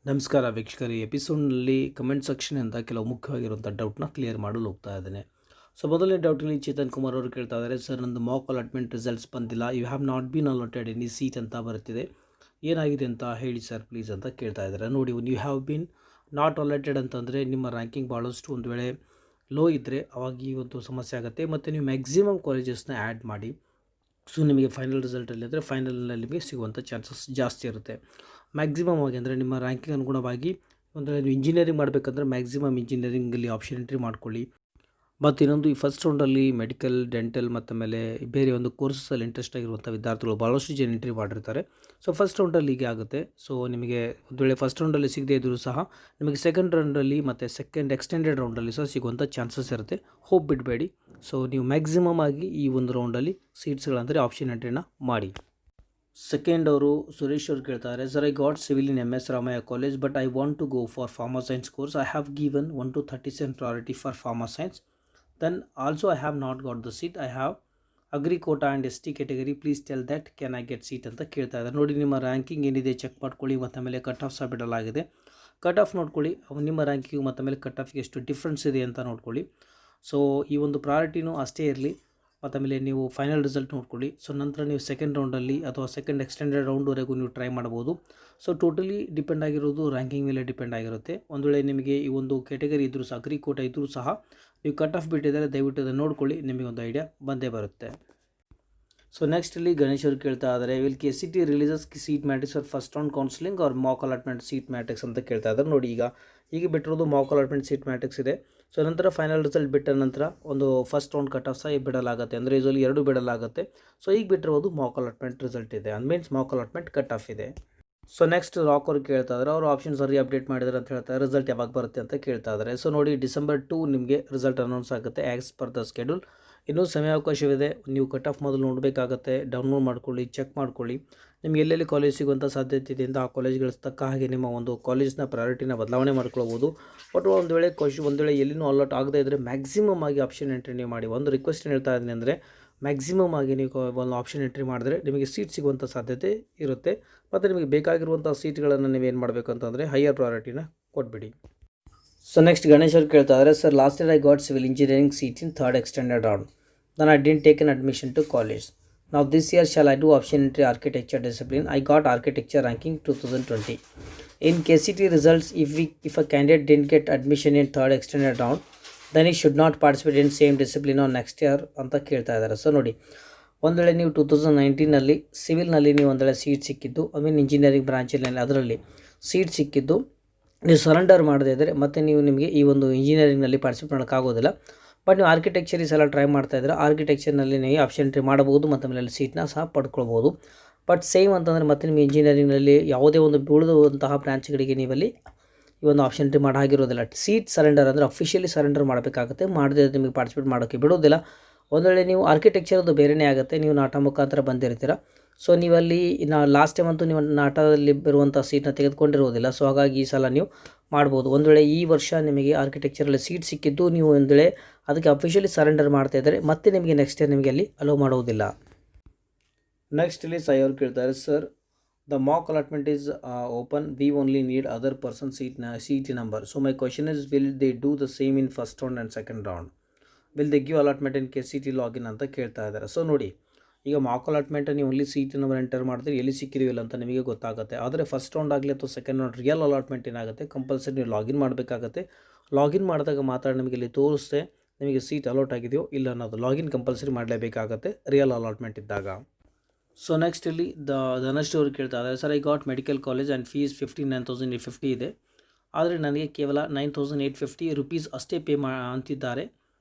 ನಮಸ್ಕಾರ ವೀಕ್ಷಕರೇ, ಎಪಿಸೋಡ್ನಲ್ಲಿ ಕಮೆಂಟ್ ಸೆಕ್ಷನಿಂದ ಕೆಲವು ಮುಖ್ಯವಾಗಿರುವಂಥ ಡೌಟ್ನ ಕ್ಲಿಯರ್ ಮಾಡಲು ಹೋಗ್ತಾ ಇದ್ದೇನೆ. ಸೊ ಮೊದಲನೇ ಡೌಟಲ್ಲಿ ಚೇತನ್ ಕುಮಾರ್ ಅವರು ಕೇಳ್ತಾ ಇದ್ದಾರೆ, ಸರ್ ನಂದು ಮಾಕ್ ಅಲಾಟ್ಮೆಂಟ್ ರಿಸಲ್ಟ್ಸ್ ಬಂದಿಲ್ಲ, you have not been allotted any seat ಅಂತ ಬರುತ್ತಿದೆ, ಏನಾಗಿದೆ ಅಂತ ಹೇಳಿ ಸರ್ ಪ್ಲೀಸ್ ಅಂತ ಕೇಳ್ತಾ ಇದ್ದಾರೆ. ನೋಡಿ, you have been not allotted ಅಂತಂದರೆ ನಿಮ್ಮ ರ್ಯಾಂಕಿಂಗ್ ಭಾಳಷ್ಟು ಒಂದು ವೇಳೆ ಲೋ ಇದ್ದರೆ ಅವಾಗ ಈ ಒಂದು ಸಮಸ್ಯೆ ಆಗುತ್ತೆ. ಮತ್ತು ನೀವು ಮ್ಯಾಕ್ಸಿಮಮ್ ಕಾಲೇಜಸ್ನ ಆ್ಯಡ್ ಮಾಡಿ, ಸೊ ನಿಮಗೆ ಫೈನಲ್ ರಿಸಲ್ಟಲ್ಲಿ ಅಂದರೆ ಫೈನಲ್ನಲ್ಲಿ ನಿಮಗೆ ಸಿಗುವಂಥ ಚಾನ್ಸಸ್ ಜಾಸ್ತಿ ಇರುತ್ತೆ. ಮ್ಯಾಕ್ಸಿಮಮ್ ಆಗಿ ಅಂದರೆ ನಿಮ್ಮ ರ್ಯಾಂಕಿಂಗ್ ಅನುಗುಣವಾಗಿ ಒಂದು ನೀವು ಇಂಜಿನಿಯರಿಂಗ್ ಮಾಡಬೇಕಂದ್ರೆ ಮ್ಯಾಕ್ಸಿಮಮ್ ಇಂಜಿನಿಯರಿಂಗಲ್ಲಿ ಆಪ್ಷನ್ ಎಂಟ್ರಿ ಮಾಡ್ಕೊಳ್ಳಿ. ಮತ್ತು ಇನ್ನೊಂದು ಈ ಫಸ್ಟ್ ರೌಂಡಲ್ಲಿ ಮೆಡಿಕಲ್, ಡೆಂಟಲ್ ಮತ್ತು ಆಮೇಲೆ ಬೇರೆ ಒಂದು ಕೋರ್ಸಲ್ಲಿ ಇಂಟ್ರೆಸ್ಟ್ ಆಗಿರುವಂಥ ವಿದ್ಯಾರ್ಥಿಗಳು ಭಾಳಷ್ಟು ಜನ ಎಂಟ್ರಿ ಮಾಡಿರ್ತಾರೆ. ಸೊ ಫಸ್ಟ್ ರೌಂಡಲ್ಲಿ ಹೀಗೆ ಆಗುತ್ತೆ. ಸೊ ನಿಮಗೆ ಒಂದು ವೇಳೆ ಫಸ್ಟ್ ರೌಂಡಲ್ಲಿ ಸಿಗದೇ ಇದ್ದರೂ ಸಹ ನಿಮಗೆ ಸೆಕೆಂಡ್ ರೌಂಡಲ್ಲಿ ಮತ್ತು ಸೆಕೆಂಡ್ ಎಕ್ಸ್ಟೆಂಡೆಡ್ ರೌಂಡಲ್ಲಿ ಸಹ ಸಿಗುವಂಥ ಚಾನ್ಸಸ್ ಇರುತ್ತೆ. ಹೋಪ್ ಬಿಡಬೇಡಿ. ಸೊ ನೀವು ಮ್ಯಾಕ್ಸಿಮಮ್ ಆಗಿ ಈ ಒಂದು ರೌಂಡಲ್ಲಿ ಸೀಟ್ಸ್ಗಳಂದರೆ ಆಪ್ಷನ್ ಎಂಟ್ರಿನ ಮಾಡಿ. ಸೆಕೆಂಡ್ ಅವರು ಸುರೇಶ್ ಅವರು ಕೇಳ್ತಾರೆ, sir I got civil in MS Ramaiah college but I want to go for pharma science course. I have given 1 to 37 priority for pharma science. Then also I have not got the seat. I have agri quota and ST category. Please tell that can I get seat ಅಂತ ಕೇಳ್ತಾ ಇದ್ದಾರೆ. ನೋಡಿ, ನಿಮ್ಮ ranking ಏನಿದೆ check ಮಾಡ್ಕೊಳ್ಳಿ, ಮತ್ತು ಆಮೇಲೆ cut off ಸಹ ಬಿಡಲಾಗಿದೆ. ಕಟ್ ಆಫ್ ನೋಡ್ಕೊಳ್ಳಿ, ನಿಮ್ಮ ರ್ಯಾಂಕಿಂಗ್ ಮತ್ತು ಆಮೇಲೆ ಕಟ್ ಆಫ್ಗೆ ಎಷ್ಟು ಡಿಫ್ರೆನ್ಸ್ ಇದೆ ಅಂತ ನೋಡ್ಕೊಳ್ಳಿ. ಸೊ ಈ ಒಂದು ಪ್ರಾಯೋರಿಟಿನೂ ಅಷ್ಟೇ ಇರಲಿ, ಮತ್ತು ಆಮೇಲೆ ನೀವು ಫೈನಲ್ ರಿಸಲ್ಟ್ ನೋಡ್ಕೊಳ್ಳಿ. ಸೊ ನಂತರ ನೀವು ಸೆಕೆಂಡ್ ರೌಂಡಲ್ಲಿ ಅಥವಾ ಸೆಕೆಂಡ್ ಎಕ್ಸ್ಟೆಂಡೆಡ್ ರೌಂಡ್ವರೆಗೂ ನೀವು ಟ್ರೈ ಮಾಡ್ಬೋದು. ಸೊ ಟೋಟಲಿ ಡಿಪೆಂಡ್ ಆಗಿರೋದು ರ್ಯಾಂಕಿಂಗ್ ಮೇಲೆ ಡಿಪೆಂಡ್ ಆಗಿರುತ್ತೆ. ಒಂದು ವೇಳೆ ನಿಮಗೆ ಈ ಒಂದು ಕ್ಯಾಟಗರಿ ಇದ್ದರೂ ಸಹ, ಅಗ್ರಿ ಕೋಟಾ ಇದ್ದರೂ ಸಹ ನೀವು ಕಟ್ ಆಫ್ ಬಿಟ್ಟಿದ್ದಾರೆ, ದಯವಿಟ್ಟು ಅದನ್ನು ನೋಡ್ಕೊಳ್ಳಿ, ನಿಮಗೆ ಒಂದು ಐಡಿಯಾ ಬಂದೇ ಬರುತ್ತೆ. ಸೊ ನೆಕ್ಸ್ಟ್ ಇಲ್ಲಿ ಗಣೇಶ್ ಅವರು ಕೇಳ್ತಾ ಇದ್ದಾರೆ, will KCET releases seat matrix for first round counselling or mock allotment seat matrix ಅಂತ ಕೇಳ್ತಾ ಇದ್ದಾರೆ. ನೋಡಿ, ಈಗ ಬಿಟ್ಟಿರೋದು ಮಾಕ್ ಅಲಾಟ್ಮೆಂಟ್ ಸೀಟ್ ಮ್ಯಾಟ್ರಿಕ್ಸ್ ಇದೆ. ಸೊ ನಂತರ ಫೈನಲ್ ರಿಸಲ್ಟ್ ಬಿಟ್ಟ ನಂತರ ಒಂದು ಫಸ್ಟ್ ರೌಂಡ್ ಕಟ್ ಆಫ್ ಸಹ ಬಿಡಲಾಗುತ್ತೆ, ಅಂದರೆ ಯೂಸಲಿ 2 ಬಿಡಲಾಗುತ್ತೆ. ಸೊ ಈಗ ಬಿಟ್ಟಿರೋದು ಮಾಕ್ ಅಲಾಟ್ಮೆಂಟ್ ರಿಸಲ್ಟ್ ಇದೆ, means Mach allotment cut off ಇದೆ. ಸೊ ನೆಕ್ಸ್ಟ್ ರಾಕ್ ಅವ್ರು ಕೇಳ್ತಾ ಇದ್ದಾರೆ, ಅವರು ಆಪ್ಷನ್ ಸರಿ ಅಪ್ಡೇಟ್ ಮಾಡಿದ್ದಾರೆ ಅಂತ ಹೇಳ್ತಾರೆ, ರಿಸಲ್ಟ್ ಯಾವಾಗ ಬರುತ್ತೆ ಅಂತ ಕೇಳ್ತಾ ಇದ್ದಾರೆ. ಸೊ ನೋಡಿ, December 2 ನಿಮಗೆ ರಿಸಲ್ಟ್ ಅನೌನ್ಸ್ ಆಗುತ್ತೆ ಆ್ಯಸ್ ಪರ್ ದ ಸ್ಕೆಡ್ಯೂಲ್. ಇನ್ನೂ ಸಮಯಾವಕಾಶವಿದೆ, ನೀವು ಕಟ್ ಆಫ್ ಮೊದಲು ನೋಡಬೇಕಾಗತ್ತೆ, ಡೌನ್ಲೋಡ್ ಮಾಡ್ಕೊಳ್ಳಿ, ಚೆಕ್ ಮಾಡ್ಕೊಳ್ಳಿ. ನಿಮ್ಗೆ ಎಲ್ಲೆಲ್ಲಿ ಕಾಲೇಜ್ ಸಿಗುವಂಥ ಸಾಧ್ಯತೆ ಇದೆ ಅಂತ ಆ ಕಾಲೇಜ್ಗಳ ತಕ್ಕ ಹಾಗೆ ನಿಮ್ಮ ಒಂದು ಕಾಲೇಜ್ನ ಪ್ರಯಾರಿಟಿನ ಬದಲಾವಣೆ ಮಾಡ್ಕೊಳ್ಬೋದು. ಬಟ್ ಒಂದು ವೇಳೆ ಎಲ್ಲಿನೂ ಅಲಾಟ್ ಆಗದೇ ಇದ್ದರೆ ಮ್ಯಾಕ್ಸಿಮಮ್ ಆಗಿ ಆಪ್ಷನ್ ಎಂಟ್ರಿ ನೀವು ಮಾಡಿ. ಒಂದು ರಿಕ್ವೆಸ್ಟ್ ಏನು ಹೇಳ್ತಾ ಇದ್ದೀನಿ ಅಂದರೆ, ಮ್ಯಾಕ್ಸಿಮಮ್ ಆಗಿ ನೀವು ಒಂದು ಆಪ್ಷನ್ ಎಂಟ್ರಿ ಮಾಡಿದ್ರೆ ನಿಮಗೆ ಸೀಟ್ ಸಿಗುವಂಥ ಸಾಧ್ಯತೆ ಇರುತ್ತೆ. ಮತ್ತು ನಿಮಗೆ ಬೇಕಾಗಿರುವಂಥ ಸೀಟ್ಗಳನ್ನು ನೀವೇನು ಮಾಡಬೇಕು ಅಂತಂದರೆ ಹೈಯರ್ ಪ್ರಯಾರಿಟಿನ ಕೊಟ್ಬಿಡಿ. ಸೊ ನೆಕ್ಸ್ಟ್ ಗಣೇಶ್ ಅವ್ರು ಕೇಳ್ತಾ ಇದ್ದಾರೆ, sir last year I got civil engineering seat in third extended round. Then I didn't take an admission to college. Now this year shall I do option entry architecture discipline? I got architecture ranking 2020. In KCET results, if a candidate didn't get admission in third extended round, then he should not participate in same discipline on next year ಅಂತ ಕೇಳ್ತಾ ಇದ್ದಾರೆ. So ನೋಡಿ, ಒಂದು ವೇಳೆ ನೀವು 2019ನಲ್ಲಿ ಸಿವಿಲ್ನಲ್ಲಿ ನೀವು ಒಂದು ವೇಳೆ ಸೀಟ್ ಸಿಕ್ಕಿದ್ದು, ಇಂಜಿನಿಯರಿಂಗ್ ಬ್ರಾಂಚಲ್ಲಿ ಅದರಲ್ಲಿ ಸೀಟ್ ಸಿಕ್ಕಿದ್ದು ನೀವು ಸರೆಂಡರ್ ಮಾಡದೇ ಇದ್ದರೆ ಮತ್ತೆ ನಿಮಗೆ ಈ ಒಂದು ಇಂಜಿನಿಯರಿಂಗ್ನಲ್ಲಿ ಪಾರ್ಟಿಸಿಪೇಟ್ ಮಾಡೋಕ್ಕಾಗೋದಿಲ್ಲ. ಬಟ್ ನೀವು ಆರ್ಕಿಟೆಕ್ಚರ್ ಈ ಸಲ ಟ್ರೈ ಮಾಡ್ತಾ ಇದ್ದರೆ ಆರ್ಕಿಟೆಕ್ಚರ್ನಲ್ಲಿ ನೀವು ಆಪ್ಷನ್ ಎಂಟ್ರಿ ಮಾಡಬಹುದು, ಮತ್ತು ಆಮೇಲೆ ಸೀಟ್ನ ಸಹ ಪಡ್ಕೊಳ್ಬೋದು. ಬಟ್ ಸೇಮ್ ಅಂತಂದರೆ ಮತ್ತೆ ನಿಮಗೆ ಇಂಜಿನಿಯರಿಂಗ್ನಲ್ಲಿ ಯಾವುದೇ ಒಂದು ಉಳಿದುವಂತಹ ಬ್ರಾಂಚ್ಗಳಿಗೆ ನೀವಲ್ಲಿ ಈ ಒಂದು ಆಪ್ಷನ್ ಎಂಟ್ರಿ ಮಾಡಾಗಿರೋದಿಲ್ಲ. ಸೀಟ್ ಸರೆಂಡರ್ ಅಂದರೆ ಅಫಿಷಿಯಲಿ ಸರೆಂಡರ್ ಮಾಡಬೇಕಾಗುತ್ತೆ, ಮಾಡದೇ ನಿಮಗೆ ಪಾರ್ಟಿಸಿಪೇಟ್ ಮಾಡೋಕ್ಕೆ ಬಿಡೋದಿಲ್ಲ. ಒಂದು ವೇಳೆ ನೀವು ಆರ್ಕಿಟೆಕ್ಚರ್ದು ಬೇರೆಯೇ ಆಗುತ್ತೆ, ನೀವು ನಾಟ ಮುಖಾಂತರ ಬಂದಿರ್ತೀರ. ಸೊ ನೀವಲ್ಲಿ ಲಾಸ್ಟ್ ಟೈಮ್ ಅಂತೂ ನೀವು ನಾಟದಲ್ಲಿ ಬರುವಂಥ ಸೀಟ್ನ ತೆಗೆದುಕೊಂಡಿರೋದಿಲ್ಲ. ಸೊ ಹಾಗಾಗಿ ಈ ಸಲ ನೀವು ಮಾಡ್ಬೋದು. ಒಂದು ವೇಳೆ ಈ ವರ್ಷ ನಿಮಗೆ ಆರ್ಕಿಟೆಕ್ಚರಲ್ಲಿ ಸೀಟ್ ಸಿಕ್ಕಿದ್ದು, ನೀವು ಒಂದು ವೇಳೆ ಅದಕ್ಕೆ ಅಫಿಷಿಯಲಿ ಸರೆಂಡರ್ ಮಾಡ್ತಾ ಇದ್ದರೆ ಮತ್ತೆ ನಿಮಗೆ ನೆಕ್ಸ್ಟ್ ಇಯರ್ ನಿಮಗೆ ಅಲ್ಲಿ ಅಲೋ ಮಾಡೋದಿಲ್ಲ. ನೆಕ್ಸ್ಟ್ ಇಲ್ಲಿ ಸಾಯಿ ಅವ್ರು ಕೇಳ್ತಾರೆ, sir the Mach allotment is open, we only need other person seat number. So my question is, will they do the same in first round and second round? Will they give allotment in KCET login ಅಂತ ಕೇಳ್ತಾ ಇದ್ದಾರೆ. So ನೋಡಿ, ಈಗ Mach allotment ನೀವು only seat number enter ಮಾಡಿದ್ರೆ ಎಲ್ಲಿ ಸಿಕ್ಕಿದೆಯಿಲ್ಲ ಅಂತ ನಿಮಗೆ ಗೊತ್ತಾಗುತ್ತೆ. ಆದರೆ ಫಸ್ಟ್ ರೌಂಡ್ ಆಗಲಿ ಅಥವಾ ಸೆಕೆಂಡ್ ರೌಂಡ್ ರಿಯಲ್ ಅಲಾಟ್ಮೆಂಟ್ ಏನಾಗುತ್ತೆ, ಕಂಪಲ್ಸರಿ ನೀವು ಲಾಗಿನ್ ಮಾಡಬೇಕಾಗತ್ತೆ. ಲಾಗಿನ್ ಮಾಡಿದಾಗ ಮಾತ್ರ ನಿಮಗೆ ಇಲ್ಲಿ ತೋರಿಸ್ತೆ ನಿಮಗೆ ಸೀಟ್ ಅಲಾಟ್ ಆಗಿದೆಯೋ ಇಲ್ಲ ಅನ್ನೋದು. ಲಾಗಿನ್ ಕಂಪಲ್ಸರಿ ಮಾಡಲೇಬೇಕಾಗತ್ತೆ ರಿಯಲ್ ಅಲಾಟ್ಮೆಂಟ್ ಇದ್ದಾಗ. ಸೊ ನೆಕ್ಸ್ಟ್ ಇಲ್ಲಿ ಧನಶ್ರೀ ಅವರು ಕೇಳ್ತಾ ಇದ್ದಾರೆ, sir I got medical college and fees 59,850 ಇದೆ, ಆದರೆ ನನಗೆ ಕೇವಲ 9,850 rupees ಅಷ್ಟೇ ಪೇ ಅಂತಿದ್ದಾರೆ.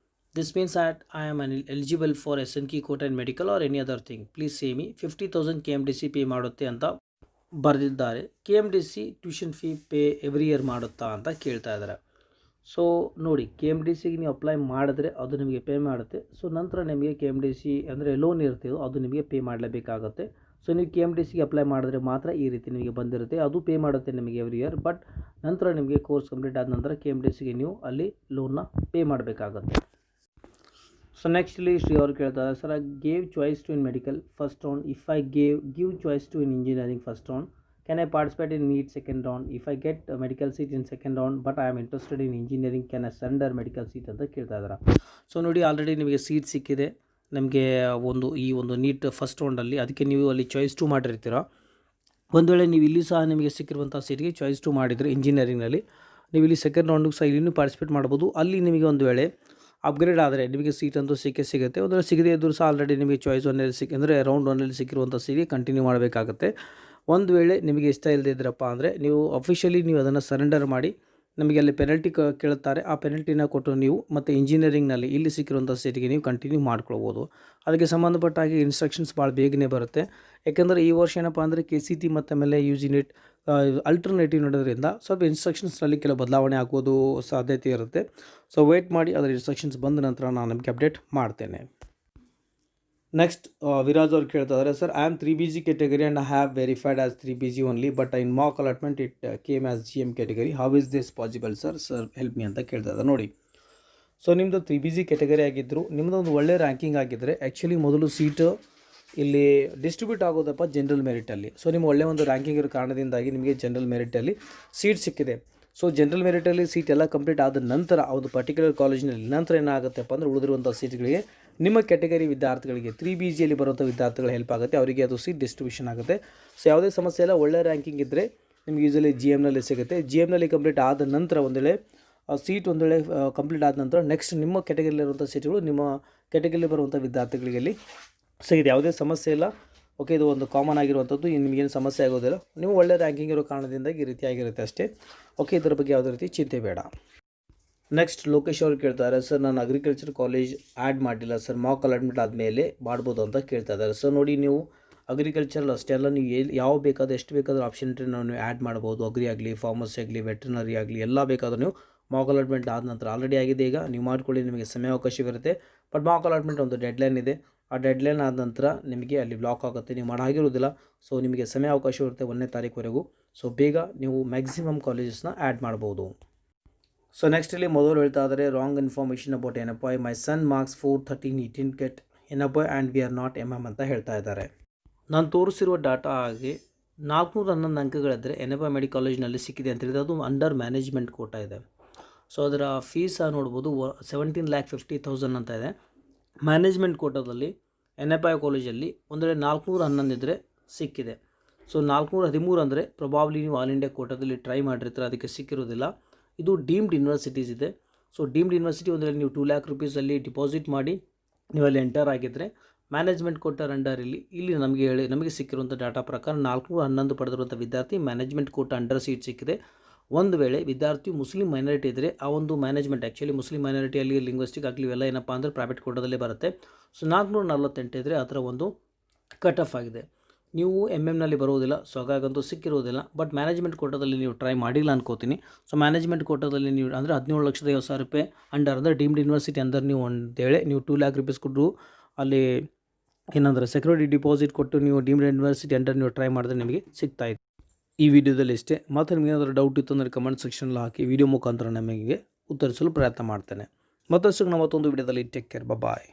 This means that I am eligible for SNK quota in medical or any other thing. Please say me. 50,000 KMDC pay ಮಾಡುತ್ತೆ ಅಂತ ಬರೆದಿದ್ದಾರೆ. KMDC tuition fee pay every year ಮಾಡುತ್ತಾ ಅಂತ ಕೇಳ್ತಾ ಇದ್ದಾರೆ. ಸೊ ನೋಡಿ, KMDCಗೆ ನೀವು ಅಪ್ಲೈ ಮಾಡಿದ್ರೆ ಅದು ನಿಮಗೆ ಪೇ ಮಾಡುತ್ತೆ. ಸೊ ನಂತರ ನಿಮಗೆ KMDC ಅಂದರೆ ಲೋನ್ ಇರ್ತೀವೋ ಅದು ನಿಮಗೆ ಪೇ ಮಾಡಲೇಬೇಕಾಗುತ್ತೆ. ಸೊ ನೀವು KMDCಗೆ ಅಪ್ಲೈ ಮಾಡಿದ್ರೆ ಮಾತ್ರ ಈ ರೀತಿ ನಿಮಗೆ ಬಂದಿರುತ್ತೆ, ಅದು ಪೇ ಮಾಡುತ್ತೆ ನಿಮಗೆ ಎವ್ರಿ ಇಯರ್. ಬಟ್ ನಂತರ ನಿಮಗೆ ಕೋರ್ಸ್ ಕಂಪ್ಲೀಟ್ ಆದ ನಂತರ KMDCಗೆ ನೀವು ಅಲ್ಲಿ ಲೋನ್ನ ಪೇ ಮಾಡಬೇಕಾಗತ್ತೆ. ಸೊ ನೆಕ್ಸ್ಟ್ ಇಲ್ಲಿ ಶ್ರೀ ಅವರು ಕೇಳ್ತಾರೆ, sir I gave choice to in medical first round, if I give choice to in engineering first round, can I participate in neat second round, if I get medical seat in second round but I am interested in engineering can I surrender medical seat ಅಂತ ಕೇಳ್ತಾ ಇದ್ದಾರೆ. So ನೋಡಿ, already ನಿಮಗೆ seat ಸಿಕ್ಕಿದೆ ನಮಗೆ ಈ ಒಂದು neat first ರೌಂಡಲ್ಲಿ, ಅದಕ್ಕೆ ನೀವು ಅಲ್ಲಿ ಚಾಯ್ಸ್ 2 ಮಾಡಿರ್ತೀರ. ಒಂದು ವೇಳೆ ನೀವು ಇಲ್ಲಿ ಸಹ ನಿಮಗೆ ಸಿಕ್ಕಿರುವಂಥ ಸೀಟ್ಗೆ ಚಾಯ್ಸ್ 2 ಮಾಡಿದರೆ ಇಂಜಿನಿಯರಿಂಗ್ನಲ್ಲಿ, ನೀವು ಇಲ್ಲಿ ಸೆಕೆಂಡ್ ರೌಂಡಿಗೆ ಸಹ ಇಲ್ಲಿನೂ ಪಾರ್ಟಿಸಿಪೇಟ್ ಮಾಡ್ಬೋದು. ಅಲ್ಲಿ ನಿಮಗೆ ಒಂದು ವೇಳೆ ಅಪ್ಗ್ರೇಡ್ ಆದರೆ ನಿಮಗೆ ಸೀಟ್ ಅಂತೂ ಸಿಗುತ್ತೆ. ಒಂದು ವೇಳೆ ಸಿಗದೇ ಇದ್ದರೂ ಸಹ ಆಲ್ರೆಡಿ ನಿಮಗೆ ಚಾಯ್ಸ್ 1ನಲ್ಲಿ ಅಂದರೆ ರೌಂಡ್ 1ನಲ್ಲಿ ಸಿಕ್ಕಿರುವಂಥ ಸೀಟ್ಗೆ ಕಂಟಿನ್ಯೂ ಮಾಡಬೇಕಾಗುತ್ತೆ. ಒಂದು ವೇಳೆ ನಿಮಗೆ ಇಷ್ಟ ಇಲ್ಲದೇ ಇದ್ರಪ್ಪ ಅಂದರೆ ನೀವು ಅಫಿಷಿಯಲಿ ನೀವು ಅದನ್ನು ಸರೆಂಡರ್ ಮಾಡಿ, ನಮಗೆ ಅಲ್ಲಿ ಪೆನಲ್ಟಿ ಕೇಳುತ್ತಾರೆ, ಆ ಪೆನಲ್ಟಿನ ಕೊಟ್ಟು ನೀವು ಮತ್ತು ಇಂಜಿನಿಯರಿಂಗ್ನಲ್ಲಿ ಇಲ್ಲಿ ಸಿಕ್ಕಿರುವಂಥ ಸೀಟಿಗೆ ನೀವು ಕಂಟಿನ್ಯೂ ಮಾಡ್ಕೊಳ್ಬೋದು. ಅದಕ್ಕೆ ಸಂಬಂಧಪಟ್ಟ ಹಾಗೆ ಇನ್ಸ್ಟ್ರಕ್ಷನ್ಸ್ ಭಾಳ ಬೇಗನೆ ಬರುತ್ತೆ. ಯಾಕೆಂದರೆ ಈ ವರ್ಷ ಏನಪ್ಪ ಅಂದರೆ KCET ಮತ್ತು ಆಮೇಲೆ UG ನೀಟ್ ಅಲ್ಟರ್ನೇಟಿವ್ ನಡೆಯೋದ್ರಿಂದ ಸ್ವಲ್ಪ ಇನ್ಸ್ಟ್ರಕ್ಷನ್ಸ್ನಲ್ಲಿ ಕೆಲವು ಬದಲಾವಣೆ ಆಗೋದು ಸಾಧ್ಯತೆ ಇರುತ್ತೆ. ಸೊ ವೇಟ್ ಮಾಡಿ, ಅದರ ಇನ್ಸ್ಟ್ರಕ್ಷನ್ಸ್ ಬಂದ ನಂತರ ನಾನು ನಿಮಗೆ ಅಪ್ಡೇಟ್ ಮಾಡ್ತೇನೆ. ನೆಕ್ಸ್ಟ್ ವಿರಾಜ್ ಅವ್ರು ಕೇಳ್ತಾ ಇದ್ದಾರೆ, sir I am 3BG category and I have verified as 3BG only but in mock allotment it came as GM category. How is this possible sir help me ಅಂತ ಕೇಳ್ತಾ ಇದ್ದಾರೆ. ನೋಡಿ, ಸೊ ನಿಮ್ಮದು 3BG category ಆಗಿದ್ದರು, ನಿಮ್ಮದು ಒಂದು ಒಳ್ಳೆ ranking ಆಗಿದ್ದರೆ ಆ್ಯಕ್ಚುಲಿ ಮೊದಲು ಸೀಟು ಇಲ್ಲಿ ಡಿಸ್ಟ್ರಿಬ್ಯೂಟ್ ಆಗೋದಪ್ಪ ಜನರಲ್ ಮೆರಿಟಲ್ಲಿ. ಸೊ ನಿಮ್ಮ ಒಳ್ಳೆಯ ಒಂದು ರ್ಯಾಂಕಿಂಗ್ ಇರೋ ಕಾರಣದಿಂದಾಗಿ ನಿಮಗೆ ಜನರಲ್ ಮೆರಿಟಲ್ಲಿ ಸೀಟ್ ಸಿಕ್ಕಿದೆ. ಸೊ ಜನರಲ್ ಮೆರಿಟಲ್ಲಿ ಸೀಟ್ ಎಲ್ಲ ಕಂಪ್ಲೀಟ್ ಆದ ನಂತರ ಒಂದು ಪರ್ಟಿಕ್ಯುಲರ್ ಕಾಲೇಜಿನಲ್ಲಿ ನಂತರ ಏನಾಗುತ್ತಪ್ಪ ಅಂದರೆ ಉಳಿದಿರುವಂಥ ಸೀಟ್ಗಳಿಗೆ ನಿಮ್ಮ ಕ್ಯಾಟಗರಿ ವಿದ್ಯಾರ್ಥಿಗಳಿಗೆ 3BGಯಲ್ಲಿ ಬರುವಂಥ ವಿದ್ಯಾರ್ಥಿಗಳು ಹೆಲ್ಪ್ ಆಗುತ್ತೆ, ಅವರಿಗೆ ಅದು ಸೀಟ್ ಡಿಸ್ಟ್ರಿಬ್ಯೂಷನ್ ಆಗುತ್ತೆ. ಸೊ ಯಾವುದೇ ಸಮಸ್ಯೆ ಇಲ್ಲ, ಒಳ್ಳೆ ರ್ಯಾಂಕಿಂಗ್ ಇದ್ದರೆ ನಿಮ್ಗೆ ಯೂಸಲಿ GMನಲ್ಲಿ ಸಿಗುತ್ತೆ. GMನಲ್ಲಿ ಕಂಪ್ಲೀಟ್ ಆದ ನಂತರ ಒಂದು ವೇಳೆ ಸೀಟ್ ಒಂದು ವೇಳೆ ಕಂಪ್ಲೀಟ್ ಆದ ನಂತರ ನೆಕ್ಸ್ಟ್ ನಿಮ್ಮ ಕ್ಯಾಟಗರಿಲಿರುವಂಥ ಸೀಟ್ಗಳು ನಿಮ್ಮ ಕ್ಯಾಟಗರಿಲಿ ಬರುವಂಥ ವಿದ್ಯಾರ್ಥಿಗಳಿಗೆ ಸಿಗುತ್ತೆ. ಯಾವುದೇ ಸಮಸ್ಯೆ ಇಲ್ಲ. ಓಕೆ, ಇದು ಒಂದು ಕಾಮನ್ ಆಗಿರುವಂಥದ್ದು, ನಿಮಗೇನು ಸಮಸ್ಯೆ ಆಗೋದಿಲ್ಲ. ನೀವು ಒಳ್ಳೆ ರ್ಯಾಂಕಿಂಗ್ ಇರೋ ಕಾರಣದಿಂದಾಗಿ ಈ ರೀತಿಯಾಗಿರುತ್ತೆ ಅಷ್ಟೇ. ಓಕೆ, ಇದರ ಬಗ್ಗೆ ಯಾವುದೇ ರೀತಿ ಚಿಂತೆ ಬೇಡ. ನೆಕ್ಸ್ಟ್ ಲೋಕೇಶ್ ಅವರು ಕೇಳ್ತಾರೆ, ಸರ್ ನಾನು ಅಗ್ರಿಕಲ್ಚರ್ ಕಾಲೇಜ್ ಆ್ಯಡ್ ಮಾಡಿಲ್ಲ ಸರ್, ಮಾಕ್ ಅಲಾಟ್ಮೆಂಟ್ ಆದಮೇಲೆ ಮಾಡ್ಬೋದು ಅಂತ ಕೇಳ್ತಾ ಇದ್ದಾರೆ. ಸೊ ನೋಡಿ, ನೀವು ಅಗ್ರಿಕಲ್ಚರಲ್ ಅಷ್ಟೇ ಅಲ್ಲ, ನೀವು ಯಾವ ಬೇಕಾದರೂ ಎಷ್ಟು ಬೇಕಾದರೂ ಆಪ್ಷನ್ ನೀವು ಆ್ಯಡ್ ಮಾಡ್ಬೋದು. ಅಗ್ರಿ ಆಗಲಿ, ಫಾರ್ಮಸಿ ಆಗಲಿ, ವೆಟರ್ನರಿ ಆಗಲಿ, ಎಲ್ಲ ಬೇಕಾದರೂ ನೀವು ಮಾಕ್ ಅಲಾಟ್ಮೆಂಟ್ ಆದ ನಂತರ ಆಲ್ರೆಡಿ ಆಗಿದೆ. ಈಗ ನೀವು ಮಾಡ್ಕೊಳ್ಳಿ, ನಿಮಗೆ ಸಮಯಾವಕಾಶವಿರುತ್ತೆ. ಬಟ್ ಮಾಕ್ ಅಲಾಟ್ಮೆಂಟ್ ಒಂದು ಡೆಡ್ಲೈನ್ ಇದೆ, ಆ ಡೆಡ್ಲೈನ್ ಆದ ನಂತರ ನಿಮಗೆ ಅಲ್ಲಿ ಬ್ಲಾಕ್ ಆಗುತ್ತೆ, ನೀವು ಮಾಡೋಂಗಿರೋದಿಲ್ಲ. ಸೊ ನಿಮಗೆ ಸಮಯಾವಕಾಶ ಇರುತ್ತೆ 1ನೇ ತಾರೀಕುವರೆಗೂ. ಸೊ ಬೇಗ ನೀವು ಮ್ಯಾಕ್ಸಿಮಮ್ ಕಾಲೇಜಸ್ನ ಆ್ಯಡ್ ಮಾಡ್ಬೋದು. ಸೊ ನೆಕ್ಸ್ಟ್ ಇಲ್ಲಿ ಮೊದಲು ಹೇಳ್ತಾ ಇದ್ದಾರೆ, wrong information about NFI, my son marks 413 he didn't get NFI and we are not MM ಅಂತ ಹೇಳ್ತಾ ಇದ್ದಾರೆ. ನಾನು ತೋರಿಸಿರುವ ಡಾಟಾ ಆಗಿ 411 ಅಂಕಗಳಿದ್ದರೆ NFI ಮೆಡಿ ಕಾಲೇಜ್ನಲ್ಲಿ ಸಿಕ್ಕಿದೆ ಅಂತ ಹೇಳಿದರೆ ಅದು ಅಂಡರ್ ಮ್ಯಾನೇಜ್ಮೆಂಟ್ ಕೋಟಾ ಇದೆ. ಸೊ ಅದರ ಫೀಸ್ ನೋಡ್ಬೋದು 17,50,000 ಅಂತ ಇದೆ. ಮ್ಯಾನೇಜ್ಮೆಂಟ್ ಕೋಟಾದಲ್ಲಿ NFI ಕಾಲೇಜಲ್ಲಿ ಒಂದು ವೇಳೆ 411 ಇದ್ದರೆ ಸಿಕ್ಕಿದೆ. ಸೊ 413 ಅಂದರೆ ಪ್ರೊಬಾಬ್ಲಿ ನೀವು ಆಲ್ ಇಂಡಿಯಾ ಕೋಟಾದಲ್ಲಿ ಟ್ರೈ ಮಾಡಿರ್ತಾರೆ, ಅದಕ್ಕೆ ಸಿಕ್ಕಿರೋದಿಲ್ಲ. ಇದು ಡೀಮ್ಡ್ ಯೂನಿವರ್ಸಿಟೀಸ್ ಇದೆ. ಸೊ ಡೀಮ್ಡ್ ಯೂನಿವರ್ಸಿಟಿ ಒಂದು ನೀವು 2 lakh rupees ಡಿಪಾಸಿಟ್ ಮಾಡಿ ನೀವು ಅಲ್ಲಿ ಎಂಟರ್ ಆಗಿದ್ದರೆ ಮ್ಯಾನೇಜ್ಮೆಂಟ್ ಕೋಟಾ ಅಂಡರ್ ಇಲ್ಲಿ ನಮಗೆ ಸಿಕ್ಕಿರುವಂಥ ಡಾಟಾ ಪ್ರಕಾರ 411 ಪಡೆದಿರುವಂಥ ವಿದ್ಯಾರ್ಥಿ ಮ್ಯಾನೇಜ್ಮೆಂಟ್ ಕೋಟಾ ಅಂಡರ್ ಸೀಟ್ ಸಿಕ್ಕಿದೆ. ಒಂದು ವೇಳೆ ವಿದ್ಯಾರ್ಥಿ ಮುಸ್ಲಿಂ ಮೈನಾರಿಟಿ ಇದ್ದರೆ ಆ ಒಂದು ಮ್ಯಾನೇಜ್ಮೆಂಟ್ ಆ್ಯಕ್ಚುಲಿ ಮುಸ್ಲಿಂ ಮೈನಾರಿಟಿಯಲ್ಲಿ ಲಿಂಗ್ವಿಸ್ಟಿಕ್ ಆಗಲಿ ಇವೆಲ್ಲ ಏನಪ್ಪ ಅಂದರೆ ಪ್ರೈವೇಟ್ ಕೋಟಾದಲ್ಲೇ ಬರುತ್ತೆ. ಸೊ 448 ಇದ್ದರೆ ಆ ಥರ ಒಂದು ಕಟ್ ಆಫ್ ಆಗಿದೆ. ನೀವು MMನಲ್ಲಿ ಬರೋದಿಲ್ಲ, ಸೊ ಹಾಗಾಗಂತೂ ಸಿಕ್ಕಿರೋದಿಲ್ಲ. ಬಟ್ ಮ್ಯಾನೇಜ್ಮೆಂಟ್ ಕೋಟಾದಲ್ಲಿ ನೀವು ಟ್ರೈ ಮಾಡಿಲ್ಲ ಅನ್ಕೋತೀನಿ. ಸೊ ಮ್ಯಾನೇಜ್ಮೆಂಟ್ ಕೋಟಾದಲ್ಲಿ ನೀವು ಅಂದರೆ 17,50,000 ರೂಪಾಯಿ ಅಂಡರ್ ಅಂದರೆ ಡೀಮ್ಡ್ ಯೂನಿವರ್ಸಿಟಿ ಅಂಡರ್ ನೀವು ಅಂತೇಳಿ ನೀವು 2 lakh rupees ಕೊಟ್ಟು ಅಲ್ಲಿ ಏನಂದರೆ ಸೆಕ್ಯೂರಿಟಿ ಡಿಪಾಸಿಟ್ ಕೊಟ್ಟು ನೀವು ಡೀಮ್ಡ್ ಯೂನಿವರ್ಸಿಟಿ ಅಂಡರ್ ನೀವು ಟ್ರೈ ಮಾಡಿದ್ರೆ ನಿಮಗೆ ಸಿಗ್ತಾಯಿದೆ. ಈ ವಿಡಿಯೋದಲ್ಲಿ ಇಷ್ಟೇ. ಮತ್ತು ನಿಮಗೆ ಏನಾದರೂ ಡೌಟ್ ಇತ್ತು ಅಂದರೆ ಕಮೆಂಟ್ ಸೆಕ್ಷನಲ್ಲಿ ಹಾಕಿ, ವಿಡಿಯೋ ಮುಖಾಂತರ ನಮಗೆ ಉತ್ತರಿಸಲು ಪ್ರಯತ್ನ ಮಾಡ್ತೇನೆ. ಮತ್ತಷ್ಟು ಮತ್ತೊಂದು ವಿಡಿಯೋದಲ್ಲಿ ಟೇಕ್ ಕೇರ್, ಬಾಯ್.